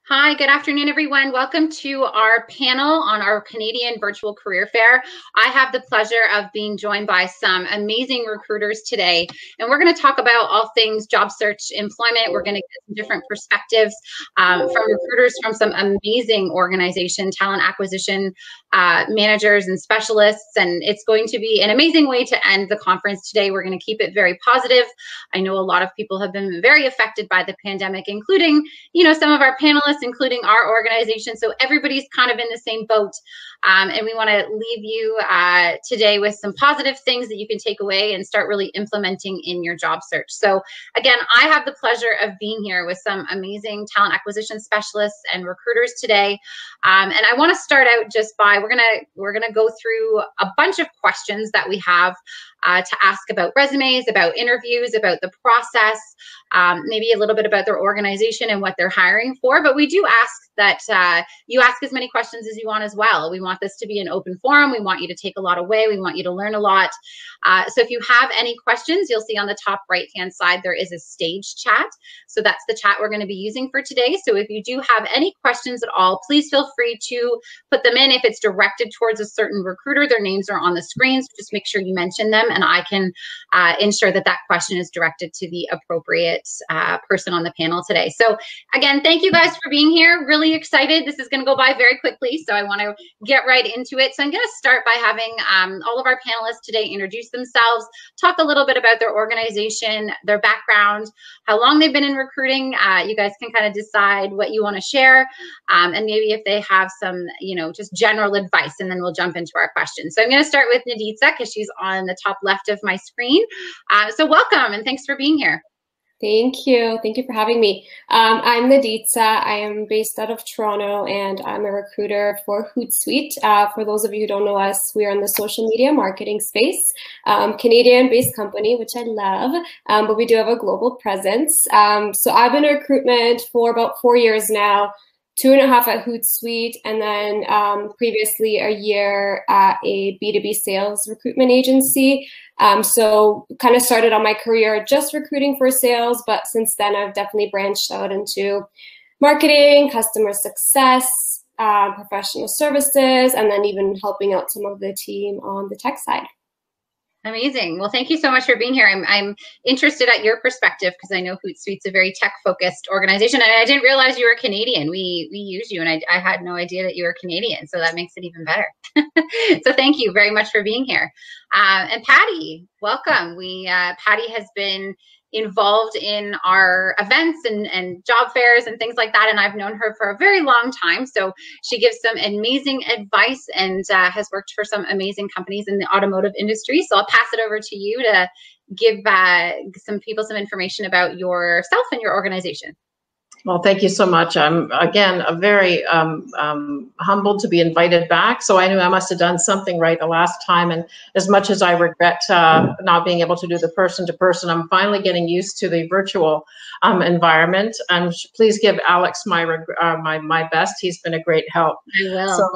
Hi, good afternoon, everyone. Welcome to our panel on our Canadian Virtual Career Fair. I have the pleasure of being joined by some amazing recruiters today, and we're going to talk about all things job search, employment. We're going to get some different perspectives from recruiters from some amazing organizations, talent acquisition managers and specialists, and it's going to be an amazing way to end the conference today. We're going to keep it very positive. I know a lot of people have been very affected by the pandemic, including, some of our panelists, including our organization. So everybody's kind of in the same boat. And we want to leave you today with some positive things that you can take away and start really implementing in your job search. So again, I have the pleasure of being here with some amazing talent acquisition specialists and recruiters today. And I want to start out just by, we're gonna go through a bunch of questions that we have to ask about resumes, about interviews, about the process, maybe a little bit about their organization and what they're hiring for. But we do ask that you ask as many questions as you want as well. We want this to be an open forum. We want you to take a lot away. We want you to learn a lot. So if you have any questions, you'll see on the top right-hand side, there is a stage chat. So that's the chat we're going to be using for today. So if you do have any questions at all, please feel free to put them in. If it's directed towards a certain recruiter, their names are on the screen. So just make sure you mention them, and I can ensure that that question is directed to the appropriate person on the panel today. So again, thank you guys for being here. Really excited. This is going to go by very quickly, so I want to get right into it. So I'm going to start by having all of our panelists today introduce themselves, talk a little bit about their organization, their background, how long they've been in recruiting. You guys can kind of decide what you want to share, and maybe if they have some, just general advice, and then we'll jump into our questions. So I'm going to start with Nadica because she's on the top left of my screen. So welcome and thanks for being here. Thank you. Thank you for having me. I'm Nadica. I am based out of Toronto, and I'm a recruiter for Hootsuite. For those of you who don't know us, we are in the social media marketing space, Canadian-based company, which I love, but we do have a global presence. So I've been in recruitment for about 4 years now, 2.5 at Hootsuite, and then previously a year at a B2B sales recruitment agency. So kind of started on my career just recruiting for sales, but since then I've definitely branched out into marketing, customer success, professional services, and then even helping out some of the team on the tech side. Amazing. Well, thank you so much for being here. I'm interested at your perspective because I know Hootsuite's a very tech-focused organization, and I didn't realize you were Canadian. We use you, and I had no idea that you were Canadian, so that makes it even better. So thank you very much for being here. And Patty, welcome. Patty has been involved in our events and job fairs and things like that, and I've known her for a very long time. So she gives some amazing advice and has worked for some amazing companies in the automotive industry. So I'll pass it over to you to give some people some information about yourself and your organization. Well, thank you so much. I'm, again, very humbled to be invited back. So I knew I must have done something right the last time. And as much as I regret not being able to do the person-to-person, I'm finally getting used to the virtual environment. Please give Alex my best. He's been a great help. I will. So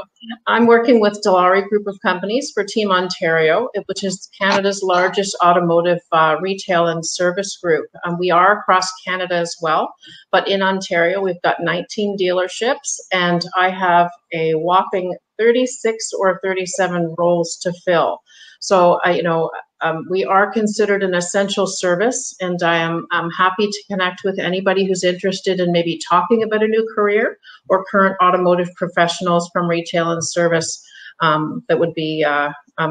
I'm working with Dilawri Group of Companies for Team Ontario, which is Canada's largest automotive retail and service group. We are across Canada as well, but in Ontario, we've got 19 dealerships, and I have a whopping 36 or 37 roles to fill. So, we are considered an essential service, and I'm happy to connect with anybody who's interested in maybe talking about a new career or current automotive professionals from retail and service that would be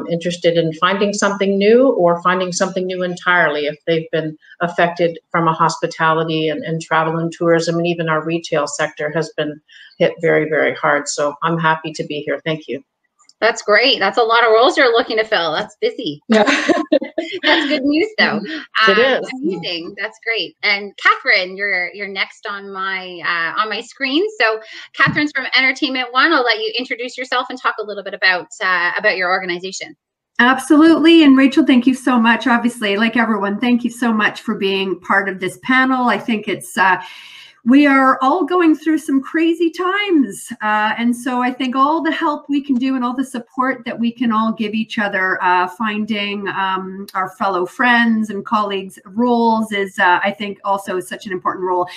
interested in finding something new or finding something new entirely if they've been affected from a hospitality and travel and tourism, and even our retail sector has been hit very, very hard. So I'm happy to be here. Thank you. That's great. That's a lot of roles you're looking to fill. That's busy. Yeah. That's good news, though. It is amazing. That's great. And Catharine, you're next on my screen. So Catharine's from Entertainment One. I'll let you introduce yourself and talk a little bit about your organization. Absolutely. And Rachel, thank you so much. Obviously, like everyone, thank you so much for being part of this panel. I think it's we are all going through some crazy times. And so I think all the help we can do and all the support that we can all give each other, finding our fellow friends and colleagues roles is, I think, also such an important role.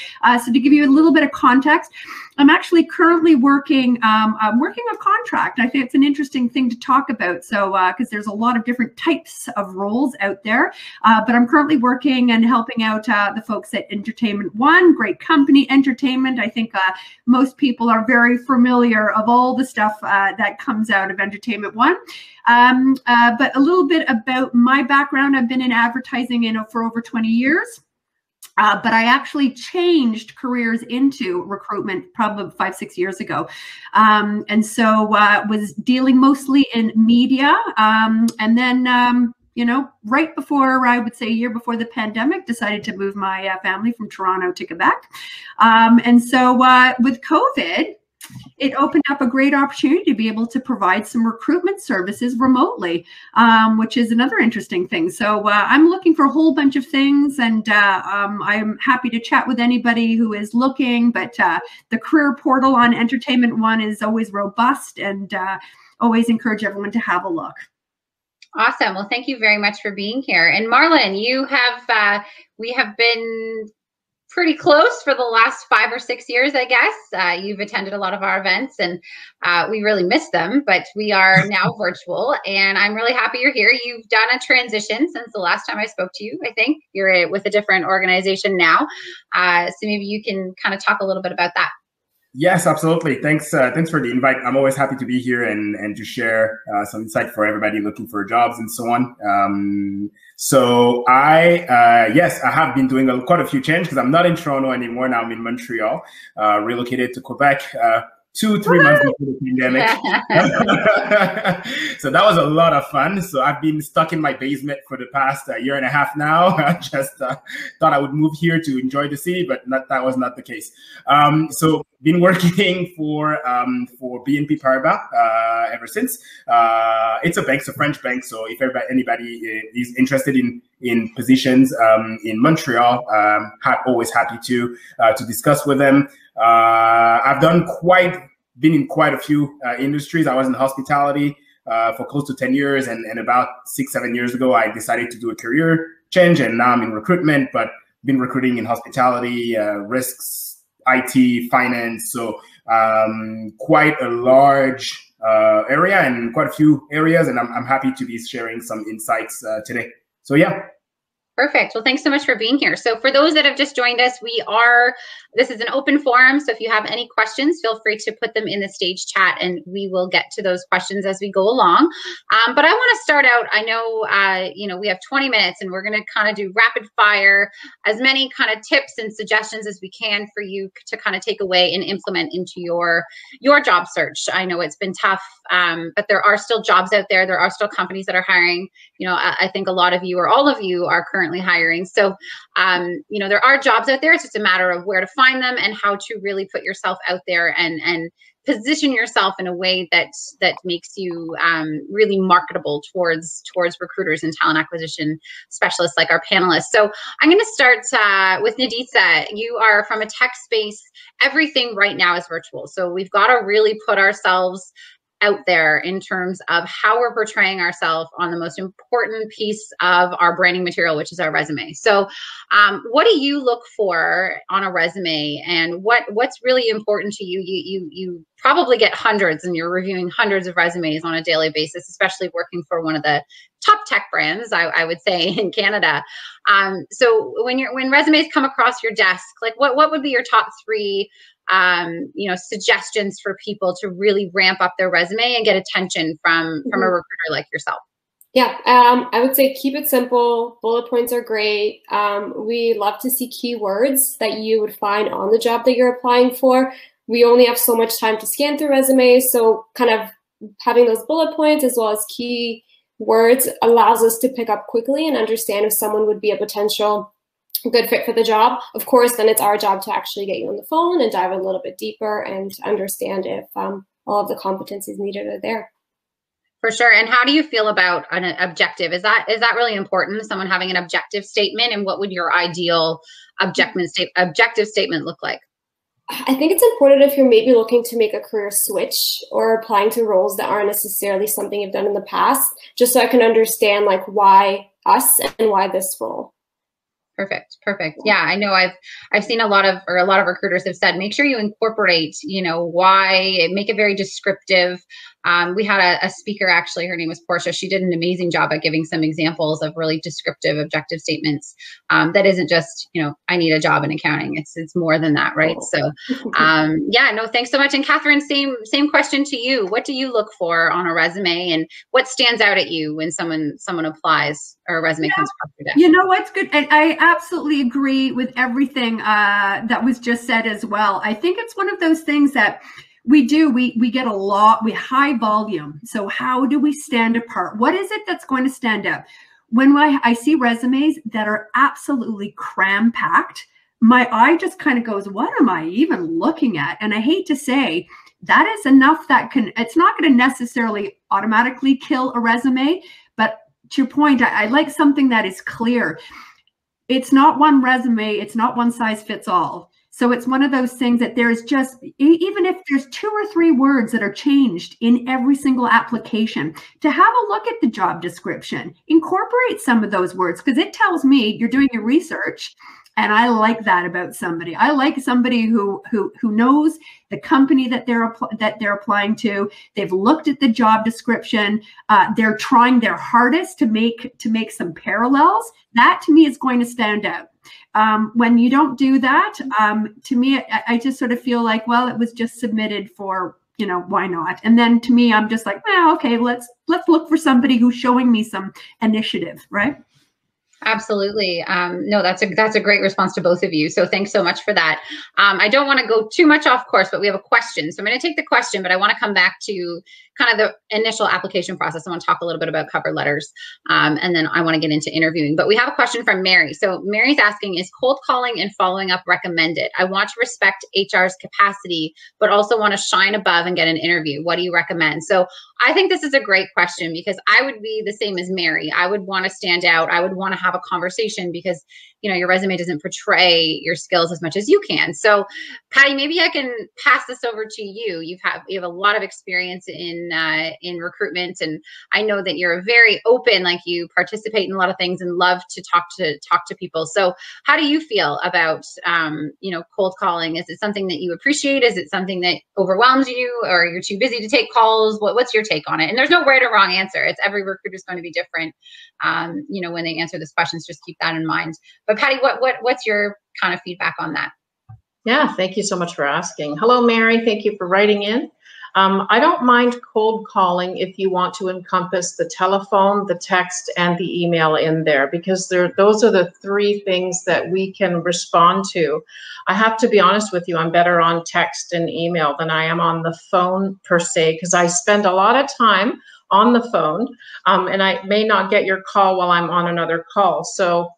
So to give you a little bit of context, I'm actually currently working a contract. I think it's an interesting thing to talk about. So because there's a lot of different types of roles out there, but I'm currently working and helping out the folks at Entertainment One, great company, Entertainment. I think most people are very familiar of all the stuff that comes out of Entertainment One. But a little bit about my background. I've been in advertising for over 20 years. But I actually changed careers into recruitment probably 5-6 years ago. And so was dealing mostly in media. And then, right before, I would say a year before the pandemic, decided to move my family from Toronto to Quebec. And so with COVID, it opened up a great opportunity to be able to provide some recruitment services remotely, which is another interesting thing. So I'm looking for a whole bunch of things, and I'm happy to chat with anybody who is looking, but the career portal on Entertainment One is always robust, and always encourage everyone to have a look. Awesome. Well, thank you very much for being here. And Marlin, we have been pretty close for the last 5 or 6 years, I guess. You've attended a lot of our events, and we really miss them, but we are now virtual, and I'm really happy you're here. You've done a transition since the last time I spoke to you. I think you're with a different organization now. So maybe you can kind of talk a little bit about that. Yes, absolutely. Thanks for the invite. I'm always happy to be here and to share some insight for everybody looking for jobs and so on. So I have been doing quite a few changes because I'm not in Toronto anymore. Now I'm in Montreal, relocated to Quebec 2-3 months before the pandemic. So that was a lot of fun. So I've been stuck in my basement for the past year and a half now. I just thought I would move here to enjoy the city, but that was not the case. So been working for BNP Paribas ever since. It's a bank, it's a French bank. So if anybody is interested in positions in Montreal, always happy to discuss with them. I've been in quite a few industries. I was in hospitality for close to 10 years, and about 6-7 years ago, I decided to do a career change, and now I'm in recruitment, but been recruiting in hospitality, risks, IT, finance, so quite a large area and quite a few areas, and I'm happy to be sharing some insights today. So yeah. Perfect. Well, thanks so much for being here. So for those that have just joined us, this is an open forum. So if you have any questions, feel free to put them in the stage chat, and we will get to those questions as we go along. But I want to start out, I know, we have 20 minutes, and we're going to kind of do rapid fire, as many kind of tips and suggestions as we can for you to kind of take away and implement into your job search. I know it's been tough, but there are still jobs out there. There are still companies that are hiring. I think a lot of you or all of you are currently hiring. So, there are jobs out there. It's just a matter of where to find them and how to really put yourself out there and position yourself in a way that makes you really marketable towards recruiters and talent acquisition specialists like our panelists. So I'm going to start with Nadica. You are from a tech space. Everything right now is virtual. So we've got to really put ourselves out there in terms of how we're portraying ourselves on the most important piece of our branding material, which is our resume. So what do you look for on a resume, and what's really important to you? You probably get hundreds, and you're reviewing hundreds of resumes on a daily basis, especially working for one of the top tech brands, I would say, in Canada. So when resumes come across your desk, like what would be your top 3 suggestions for people to really ramp up their resume and get attention from a recruiter like yourself? Yeah, I would say keep it simple. Bullet points are great. We love to see keywords that you would find on the job that you're applying for. We only have so much time to scan through resumes, so kind of having those bullet points as well as key words allows us to pick up quickly and understand if someone would be a potential good fit for the job. Of course, then it's our job to actually get you on the phone and dive a little bit deeper and understand if all of the competencies needed are there. For sure. And how do you feel about an objective? Is that really important, someone having an objective statement? And what would your ideal objective statement look like? I think it's important if you're maybe looking to make a career switch or applying to roles that aren't necessarily something you've done in the past, just so I can understand like why us and why this role. Perfect. Yeah, I know I've seen a lot of recruiters have said, make sure you incorporate, why, make it very descriptive. We had a speaker, actually, her name was Portia. She did an amazing job at giving some examples of really descriptive, objective statements. That isn't just, I need a job in accounting. It's more than that, right? So, yeah, no, thanks so much. And Catherine, same question to you. What do you look for on a resume, and what stands out at you when someone applies or a resume comes across your desk? You know what's good? And I absolutely agree with everything that was just said as well. I think it's one of those things that we get a lot, we high volume. So how do we stand apart? What is it that's going to stand out? When I see resumes that are absolutely cram packed, my eye just kind of goes, what am I even looking at? And I hate to say, that is enough that it's not going to necessarily automatically kill a resume, but to your point, I like something that is clear. It's not one resume. It's not one size fits all. So it's one of those things that there's just, even if there's 2 or 3 words that are changed in every single application, to have a look at the job description, incorporate some of those words, because it tells me you're doing your research. And I like that about somebody. I like somebody who knows the company that they're applying to. They've looked at the job description. They're trying their hardest to make some parallels. That to me is going to stand out. When you don't do that, to me, I just sort of feel like, well, it was just submitted for, why not? And then to me, I'm just like, well, okay, let's look for somebody who's showing me some initiative, right? Absolutely. No, that's a great response to both of you. So thanks so much for that. I don't want to go too much off course, but we have a question. So I'm going to take the question, but I want to come back to kind of the initial application process. I want to talk a little bit about cover letters, and then I want to get into interviewing. But we have a question from Mary. So Mary's asking, is cold calling and following up recommended? I want to respect HR's capacity, but also want to shine above and get an interview. What do you recommend? So I think this is a great question, because I would be the same as Mary. I would want to stand out. I would want to have a conversation, because your resume doesn't portray your skills as much as you can. So Patty, maybe I can pass this over to you. You have a lot of experience in recruitment, and I know that you're very open, like you participate in a lot of things and love to talk to people. So how do you feel about cold calling? Is it something that you appreciate? Is it something that overwhelms you, or you're too busy to take calls? What's your take on it? And there's no right or wrong answer. It's every recruiter is going to be different. When they answer this questions, just keep that in mind. But Patty, what's your kind of feedback on that? Yeah, thank you so much for asking. Hello, Mary. Thank you for writing in. I don't mind cold calling if you want to encompass the telephone, the text, and the email in there, because those are the 3 things that we can respond to. I have to be honest with you, I'm better on text and email than I am on the phone per se, because I spend a lot of time on the phone, and I may not get your call while I'm on another call. So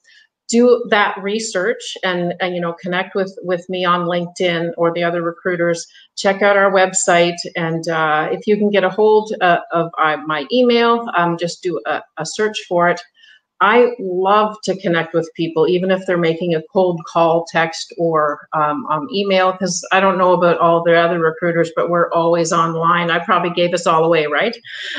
do that research and connect with me on LinkedIn or the other recruiters. Check out our website, and if you can get a hold of my email, just do a search for it. I love to connect with people, even if they're making a cold call, text, or email, because I don't know about all the other recruiters, but we're always online. I probably gave us all away, right?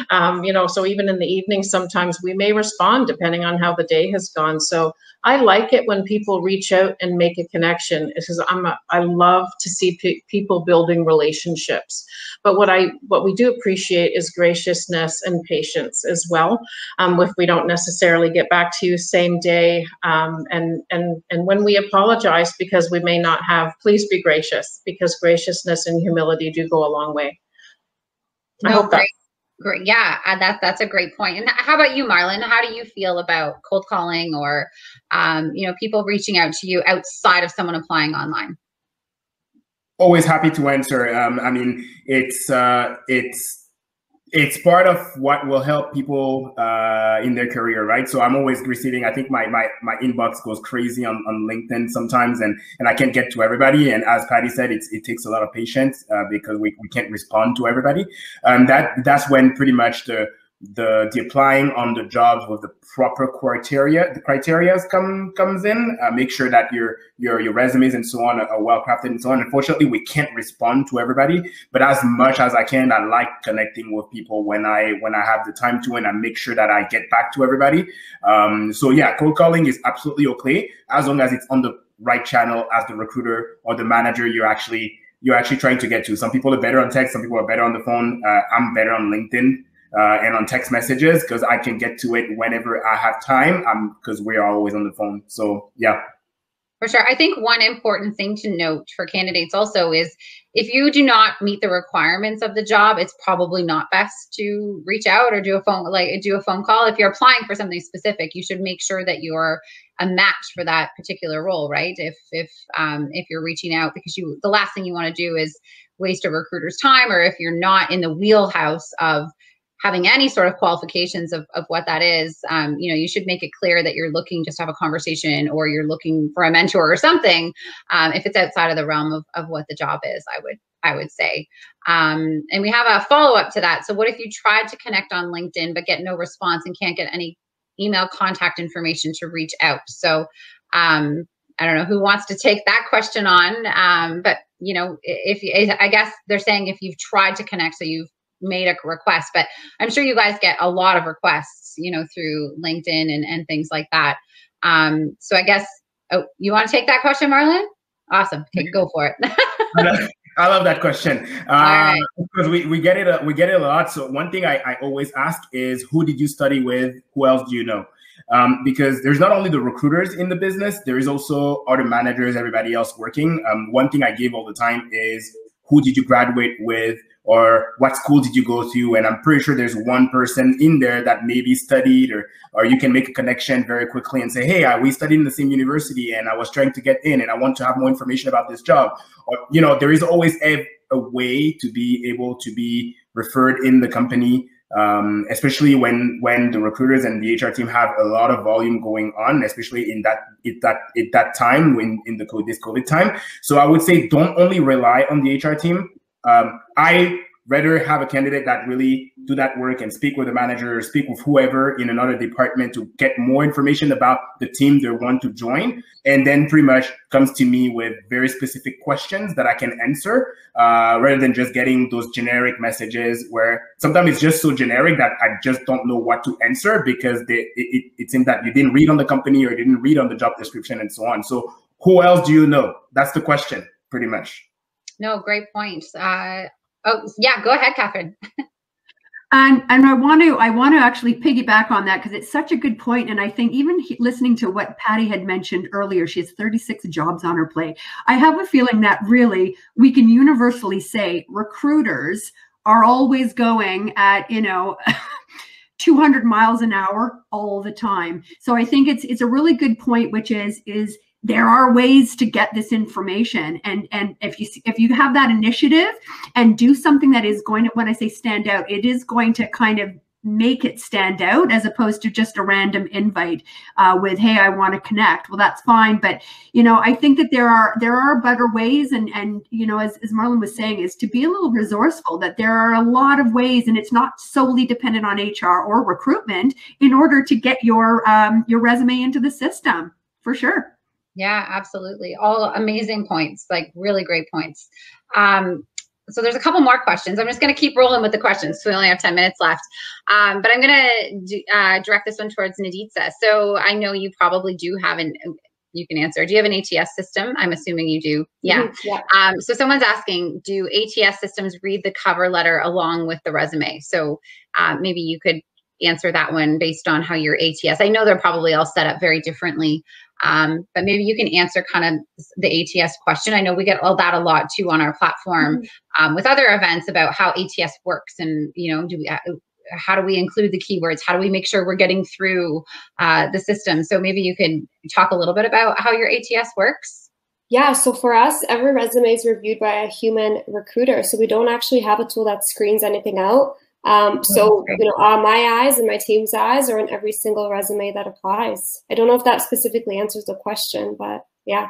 So even in the evening, sometimes we may respond depending on how the day has gone. So I like it when people reach out and make a connection, because I love to see people building relationships. But what we do appreciate is graciousness and patience as well. If we don't necessarily get back to you same day, and when we apologize because we may not have, please be gracious, because graciousness and humility do go a long way. I hope that. Great. Yeah, that's a great point. And how about you, Marlin? How do you feel about cold calling or, people reaching out to you outside of someone applying online? Always happy to answer. It's part of what will help people in their career, right? So I'm always receiving, I think my inbox goes crazy on LinkedIn sometimes, and I can't get to everybody. And as Patty said, it takes a lot of patience because we can't respond to everybody. That's when pretty much the the applying on the jobs with the proper criteria comes in. Make sure that your resumes and so on are well crafted and so on. Unfortunately, we can't respond to everybody, but as much as I can, I like connecting with people when I have the time to, and I make sure that I get back to everybody. So yeah, cold calling is absolutely okay as long as it's on the right channel as the recruiter or the manager you're actually trying to get to. Some people are better on text, some people are better on the phone. I'm better on LinkedIn and on text messages because I can get to it whenever I have time, because we are always on the phone. So yeah. For sure. I think one important thing to note for candidates also is if you do not meet the requirements of the job, it's probably not best to reach out or do a phone call. If you're applying for something specific, you should make sure that you're a match for that particular role, right? If you're reaching out, because the last thing you want to do is waste a recruiter's time, or if you're not in the wheelhouse of having any sort of qualifications of what that is, you should make it clear that you're looking just to have a conversation or you're looking for a mentor or something. If it's outside of the realm of what the job is, I would say. And we have a follow-up to that. So what if you tried to connect on LinkedIn, but get no response and can't get any email contact information to reach out? So I don't know who wants to take that question on. But I guess they're saying if you've tried to connect, so you've made a request, but I'm sure you guys get a lot of requests, through LinkedIn and things like that. So I guess, you want to take that question, Marlin? Awesome. Okay, go for it. I love that question. Right. Because we get it a lot. So one thing I always ask is, who did you study with? Who else do you know? Because there's not only the recruiters in the business, there is also other managers, everybody else working. One thing I give all the time is, who did you graduate with? Or what school did you go to? And I'm pretty sure there's one person in there that maybe studied, or you can make a connection very quickly and say, hey, we studied in the same university and I was trying to get in and I want to have more information about this job. Or, there is always a way to be able to be referred in the company, especially when the recruiters and the HR team have a lot of volume going on, especially in that time in this COVID time. So I would say don't only rely on the HR team. I rather have a candidate that really do that work and speak with the manager or speak with whoever in another department to get more information about the team they want to join, and then pretty much comes to me with very specific questions that I can answer, rather than just getting those generic messages where sometimes it's just so generic that I just don't know what to answer because it seems that you didn't read on the company or didn't read on the job description and so on. So who else do you know? That's the question, pretty much. No, great points. Oh yeah, go ahead, Catherine. And I want to actually piggyback on that because it's such a good point. And I think even listening to what Patty had mentioned earlier, she has 36 jobs on her plate. I have a feeling that really we can universally say recruiters are always going at 200 miles an hour all the time. So I think it's a really good point, which is there are ways to get this information, and if you have that initiative and do something that is going to, when I say stand out, it is going to kind of make it stand out as opposed to just a random invite with, hey, I want to connect. Well, that's fine, but I think that there are better ways, and as Marlin was saying, is to be a little resourceful. That there are a lot of ways, and it's not solely dependent on HR or recruitment in order to get your resume into the system, for sure. Yeah, absolutely. All amazing points, like really great points. So there's a couple more questions. I'm just going to keep rolling with the questions. So we only have 10 minutes left. But I'm going to direct this one towards Nadica. So I know you probably do have you can answer. Do you have an ATS system? I'm assuming you do. Yeah. Mm-hmm. Yeah. So someone's asking, do ATS systems read the cover letter along with the resume? So maybe you could answer that one based on how your ATS, I know they're probably all set up very differently. But maybe you can answer kind of the ATS question. I know we get all that a lot too on our platform with other events about how ATS works, and how do we include the keywords? How do we make sure we're getting through the system? So maybe you could talk a little bit about how your ATS works. Yeah, so for us, every resume is reviewed by a human recruiter. So we don't actually have a tool that screens anything out. So, my eyes and my team's eyes are on every single resume that applies. I don't know if that specifically answers the question, but yeah.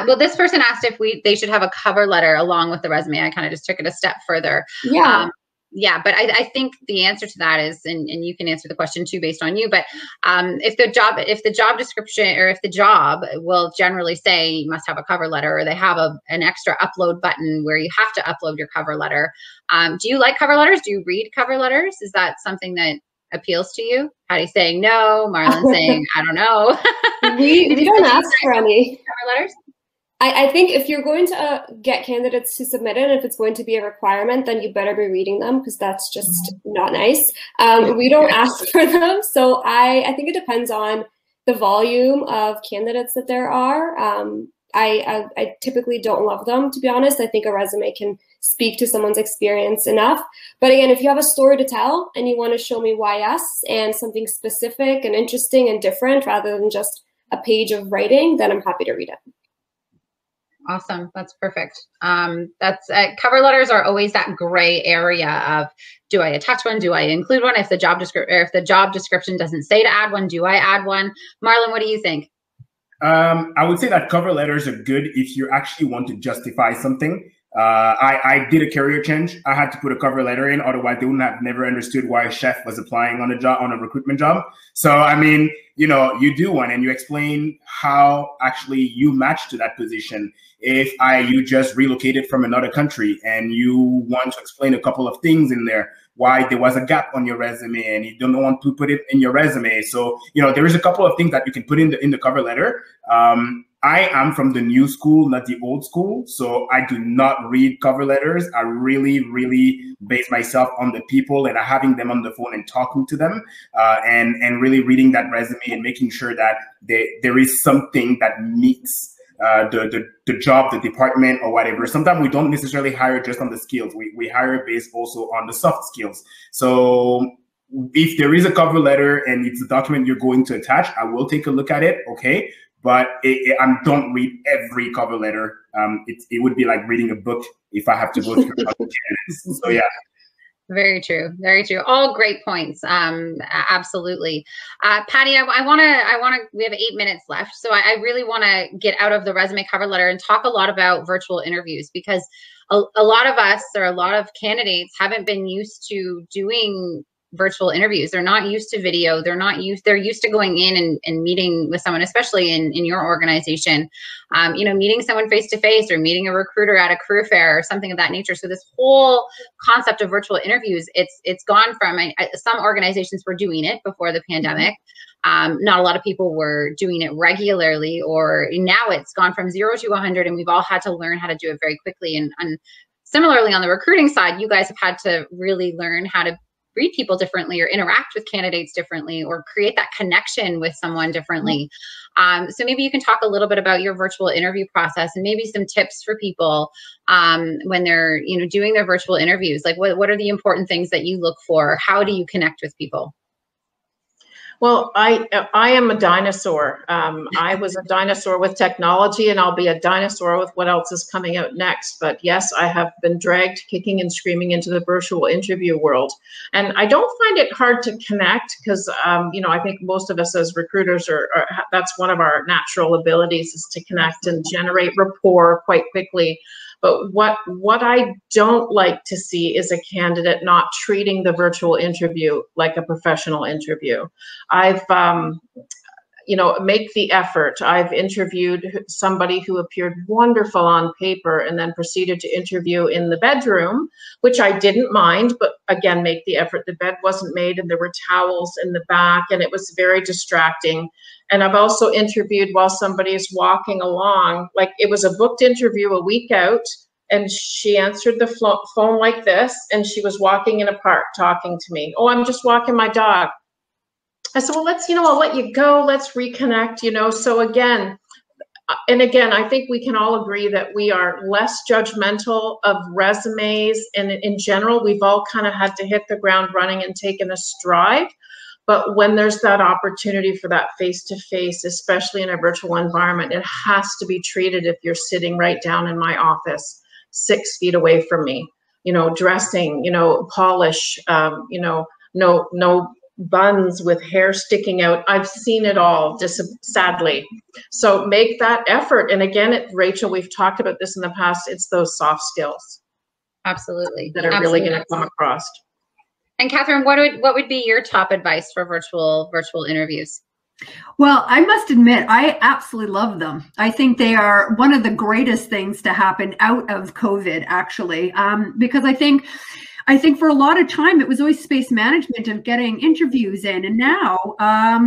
Well, this person asked if they should have a cover letter along with the resume. I kind of just took it a step further. Yeah. Yeah, but I think the answer to that is, and you can answer the question too based on you, but if the job description, or if the job will generally say you must have a cover letter, or they have an extra upload button where you have to upload your cover letter. Do you like cover letters? Do you read cover letters? Is that something that appeals to you? Patty saying no, Marlin saying, I don't know. we don't ask for any cover letters. I think if you're going to get candidates to submit it, if it's going to be a requirement, then you better be reading them, because that's just not nice. We don't ask for them. So I think it depends on the volume of candidates that there are. I typically don't love them, to be honest. I think a resume can speak to someone's experience enough. But again, if you have a story to tell and you want to show me why yes, and something specific and interesting and different rather than just a page of writing, then I'm happy to read it. Awesome. That's perfect. That's cover letters are always that gray area of, do I attach one? Do I include one? If the job description doesn't say to add one, do I add one? Marlin, what do you think? I would say that cover letters are good if you actually want to justify something. I did a career change. I had to put a cover letter in, otherwise they wouldn't have never understood why a chef was applying on a recruitment job. So, I mean, you do one and you explain how actually you match to that position. If you just relocated from another country and you want to explain a couple of things in there, why there was a gap on your resume and you don't want to put it in your resume. So, there is a couple of things that you can put in the cover letter. I am from the new school, not the old school. So I do not read cover letters. I really, really base myself on the people and having them on the phone and talking to them and really reading that resume and making sure that there is something that meets the job, the department, or whatever. Sometimes we don't necessarily hire just on the skills. We hire based also on the soft skills. So if there is a cover letter and it's a document you're going to attach, I will take a look at it. Okay. But I don't read every cover letter. It would be like reading a book if I have to go through other candidates. So yeah. Very true. Very true. All great points. Absolutely. Patty, I want to, we have 8 minutes left. So I really want to get out of the resume cover letter and talk a lot about virtual interviews, because a lot of us, or a lot of candidates, haven't been used to doing virtual interviews. They're not used to video. They're used to going in and meeting with someone, especially in your organization, meeting someone face-to-face, or meeting a recruiter at a career fair or something of that nature. So this whole concept of virtual interviews, it's gone from, some organizations were doing it before the pandemic. Not a lot of people were doing it regularly, or now it's gone from 0 to 100, and we've all had to learn how to do it very quickly. And similarly, on the recruiting side, you guys have had to really learn how to read people differently, or interact with candidates differently, or create that connection with someone differently. So maybe you can talk a little bit about your virtual interview process, and maybe some tips for people when they're doing their virtual interviews. Like what are the important things that you look for? How do you connect with people? Well, I am a dinosaur. I was a dinosaur with technology, and I'll be a dinosaur with what else is coming out next. But yes, I have been dragged kicking and screaming into the virtual interview world. And I don't find it hard to connect, because, I think most of us as recruiters that's one of our natural abilities, is to connect and generate rapport quite quickly. But what I don't like to see is a candidate not treating the virtual interview like a professional interview. I've, make the effort. I've interviewed somebody who appeared wonderful on paper and then proceeded to interview in the bedroom, which I didn't mind, but again, make the effort. The bed wasn't made and there were towels in the back and it was very distracting. And I've also interviewed while somebody is walking along, like it was a booked interview a week out, and she answered the phone like this, and she was walking in a park talking to me. Oh, I'm just walking my dog. I said, well, I'll let you go. Let's reconnect, So again, I think we can all agree that we are less judgmental of resumes. And in general, we've all kind of had to hit the ground running and taken a stride. But when there's that opportunity for that face-to-face, especially in a virtual environment, it has to be treated if you're sitting right down in my office, 6 feet away from me, dressing, polish, no buns with hair sticking out. I've seen it all, sadly. So make that effort. And again, Rachel, we've talked about this in the past. It's those soft skills. Absolutely. that are really going to come across. And Catherine, what would be your top advice for virtual interviews? Well, I must admit, I absolutely love them. I think they are one of the greatest things to happen out of COVID, actually, because I think for a lot of time it was always space management of getting interviews in, and now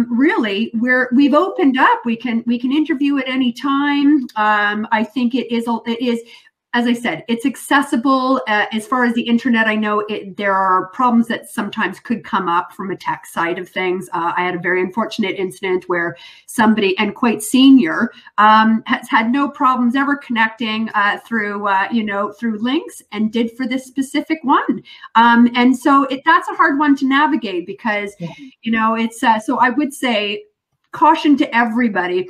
really we've opened up. We can interview at any time. I think it is. As I said, it's accessible. As far as the internet, I know there are problems that sometimes could come up from a tech side of things. I had a very unfortunate incident where somebody, and quite senior, has had no problems ever connecting through links, and did for this specific one. And so that's a hard one to navigate because, it's so I would say, caution to everybody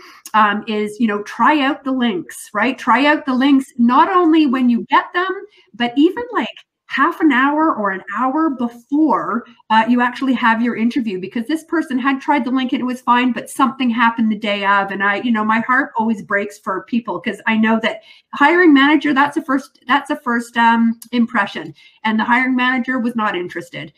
is, try out the links, right? Try out the links, not only when you get them, but even like half an hour or an hour before you actually have your interview, because this person had tried the link and it was fine, but something happened the day of. And my heart always breaks for people, because I know that hiring manager, that's a first impression, and the hiring manager was not interested.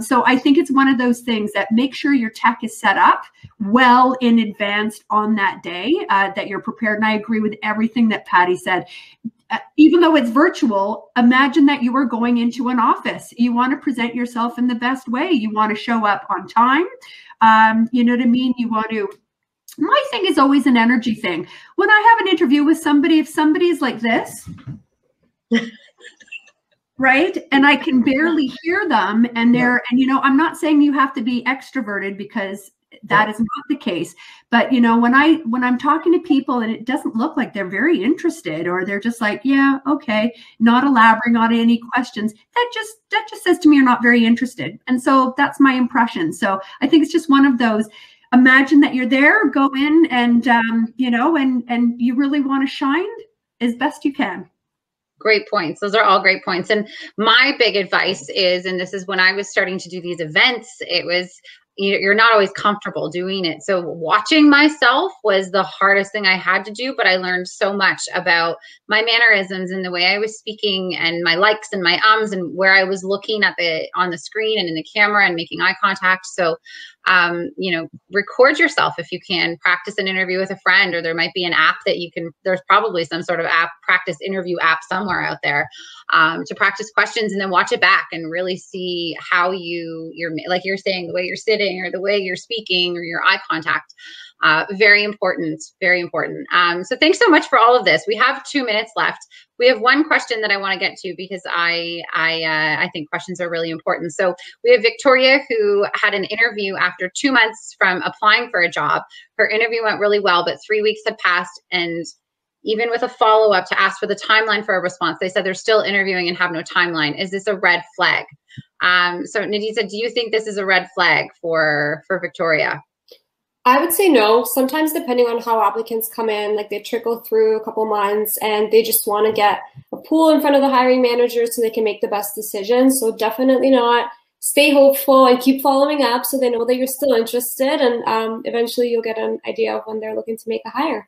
So I think it's one of those things that make sure your tech is set up well in advance on that day, that you're prepared. And I agree with everything that Patty said. Even though it's virtual, imagine that you are going into an office. You want to present yourself in the best way. You want to show up on time. You know what I mean? My thing is always an energy thing. When I have an interview with somebody, if somebody's like this, right? And I can barely hear them, and I'm not saying you have to be extroverted, because that is not the case. But when I'm talking to people and it doesn't look like they're very interested, or they're just like, yeah, okay, not elaborating on any questions, that just says to me you're not very interested. And so that's my impression. So I think it's just one of those. Imagine that you're there, go in, and and you really want to shine as best you can. Great points. Those are all great points. And my big advice is, and this is when I was starting to do these events, it was, you're not always comfortable doing it. So watching myself was the hardest thing I had to do, but I learned so much about my mannerisms and the way I was speaking, and my likes and my ums, and where I was looking on the screen and in the camera and making eye contact. So, record yourself if you can. Practice an interview with a friend, or there might be an app that there's probably some sort of practice interview app somewhere out there to practice questions, and then watch it back and really see how you're like you're saying, the way you're sitting or the way you're speaking or your eye contact. Very important, very important. So thanks so much for all of this. We have 2 minutes left. We have one question that I want to get to, because I think questions are really important. So we have Victoria, who had an interview after 2 months from applying for a job. Her interview went really well, but 3 weeks had passed, and even with a follow-up to ask for the timeline for a response, they said they're still interviewing and have no timeline. Is this a red flag? So Nadica, do you think this is a red flag for Victoria? I would say no. Sometimes, depending on how applicants come in, like they trickle through a couple months and they just want to get a pool in front of the hiring manager so they can make the best decision. So definitely not. Stay hopeful and keep following up so they know that you're still interested, and eventually you'll get an idea of when they're looking to make a hire.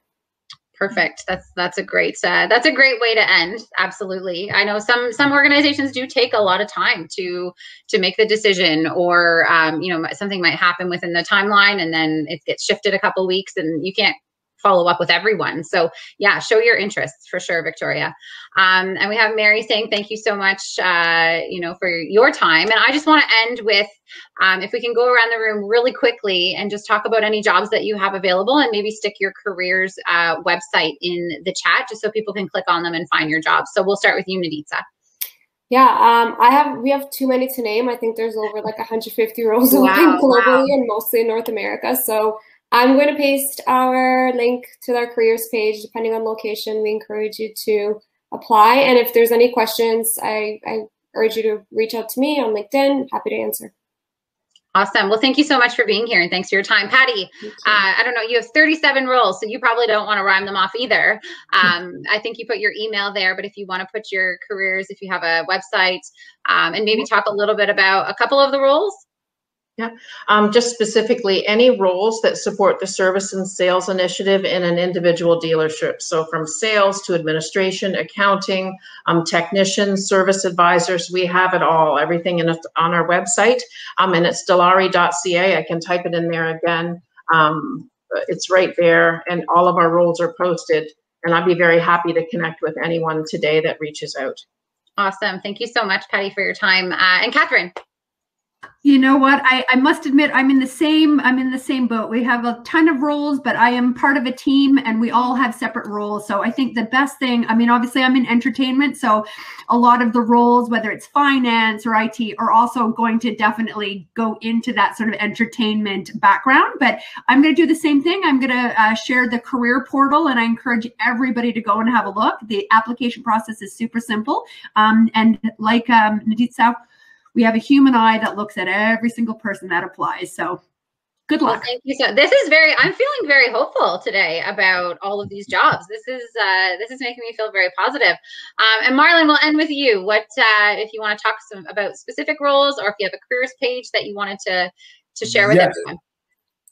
Perfect. That's a great way to end. Absolutely. I know some organizations do take a lot of time to make the decision, or something might happen within the timeline, and then it gets shifted a couple of weeks, and you can't follow up with everyone. So yeah, show your interest for sure, Victoria. And we have Mary saying, thank you so much, for your time. And I just want to end with, if we can go around the room really quickly and just talk about any jobs that you have available, and maybe stick your careers website in the chat, just so people can click on them and find your jobs. So we'll start with you, Nadica. Yeah, we have too many to name. I think there's over like 150 roles open globally, and mostly in North America. So I'm going to paste our link to our careers page. Depending on location, we encourage you to apply. And if there's any questions, I urge you to reach out to me on LinkedIn. Happy to answer. Awesome. Well, thank you so much for being here, and thanks for your time. Patty, I don't know, you have 37 roles, so you probably don't want to rhyme them off either. I think you put your email there, but if you want to put your careers, if you have a website, and maybe talk a little bit about a couple of the roles. Yeah, just specifically any roles that support the service and sales initiative in an individual dealership. So from sales to administration, accounting, technicians, service advisors, we have it all, everything on our website. And it's Dilawri.ca. I can type it in there again. It's right there, and all of our roles are posted. And I'd be very happy to connect with anyone today that reaches out. Awesome. Thank you so much, Patty, for your time. And Catherine. You know what? I must admit I'm in the same boat. We have a ton of roles, but I am part of a team and we all have separate roles. So I think the best thing, I mean, obviously I'm in entertainment, so a lot of the roles, whether it's finance or IT, are also going to definitely go into that sort of entertainment background. But I'm going to do the same thing. I'm going to share the career portal, and I encourage everybody to go and have a look. The application process is super simple. And like Nadica, we have a human eye that looks at every single person that applies. So good luck. Well, thank you. So I'm feeling very hopeful today about all of these jobs. This is making me feel very positive. And Marlin, we'll end with you. What, if you want to talk about specific roles, or if you have a careers page that you wanted to share with everyone.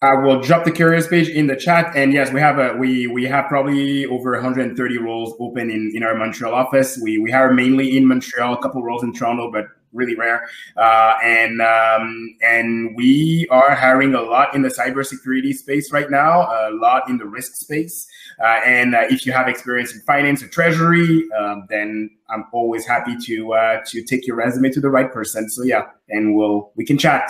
I will drop the careers page in the chat, and yes, we have probably over 130 roles open in our Montreal office. We hire mainly in Montreal, a couple roles in Toronto, but really rare. And we are hiring a lot in the cybersecurity space right now, a lot in the risk space. And if you have experience in finance or treasury, then I'm always happy to take your resume to the right person. So yeah, and we can chat.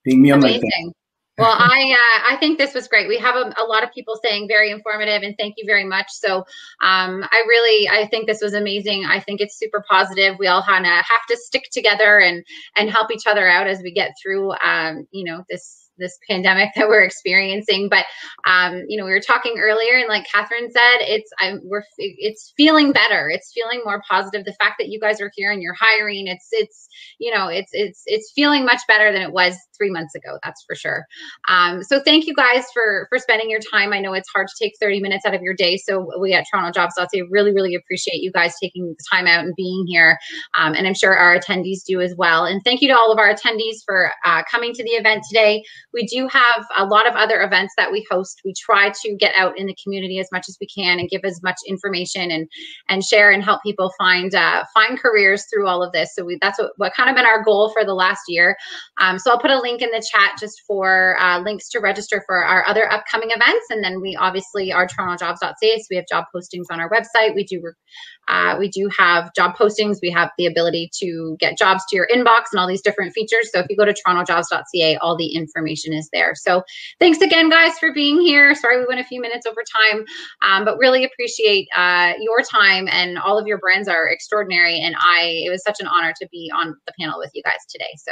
Ping me on LinkedIn. Well, I think this was great. We have a lot of people saying very informative, and thank you very much. So I think this was amazing. I think it's super positive. We all kind of have to stick together and help each other out as we get through, this pandemic that we're experiencing. But we were talking earlier, and like Catherine said, it's feeling better. It's feeling more positive. The fact that you guys are here and you're hiring, it's feeling much better than it was 3 months ago. That's for sure. So thank you guys for spending your time. I know it's hard to take 30 minutes out of your day. So we at TorontoJobs.ca really, really appreciate you guys taking the time out and being here. And I'm sure our attendees do as well. And thank you to all of our attendees for coming to the event today. We do have a lot of other events that we host. We try to get out in the community as much as we can and give as much information and share and help people find careers through all of this. So that's what kind of been our goal for the last year. So I'll put a link in the chat just for links to register for our other upcoming events. And then we obviously are TorontoJobs.ca, so we have job postings on our website. We do have job postings. We have the ability to get jobs to your inbox and all these different features. So if you go to TorontoJobs.ca, all the information is there. So thanks again, guys, for being here. Sorry we went a few minutes over time, but really appreciate your time, and all of your brands are extraordinary. And it was such an honor to be on the panel with you guys today. So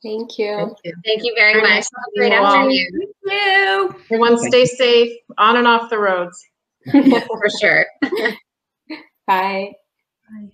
thank you. Thank you very much. Have a great afternoon. Thank you. Everyone stay safe on and off the roads. For sure. Bye. Bye.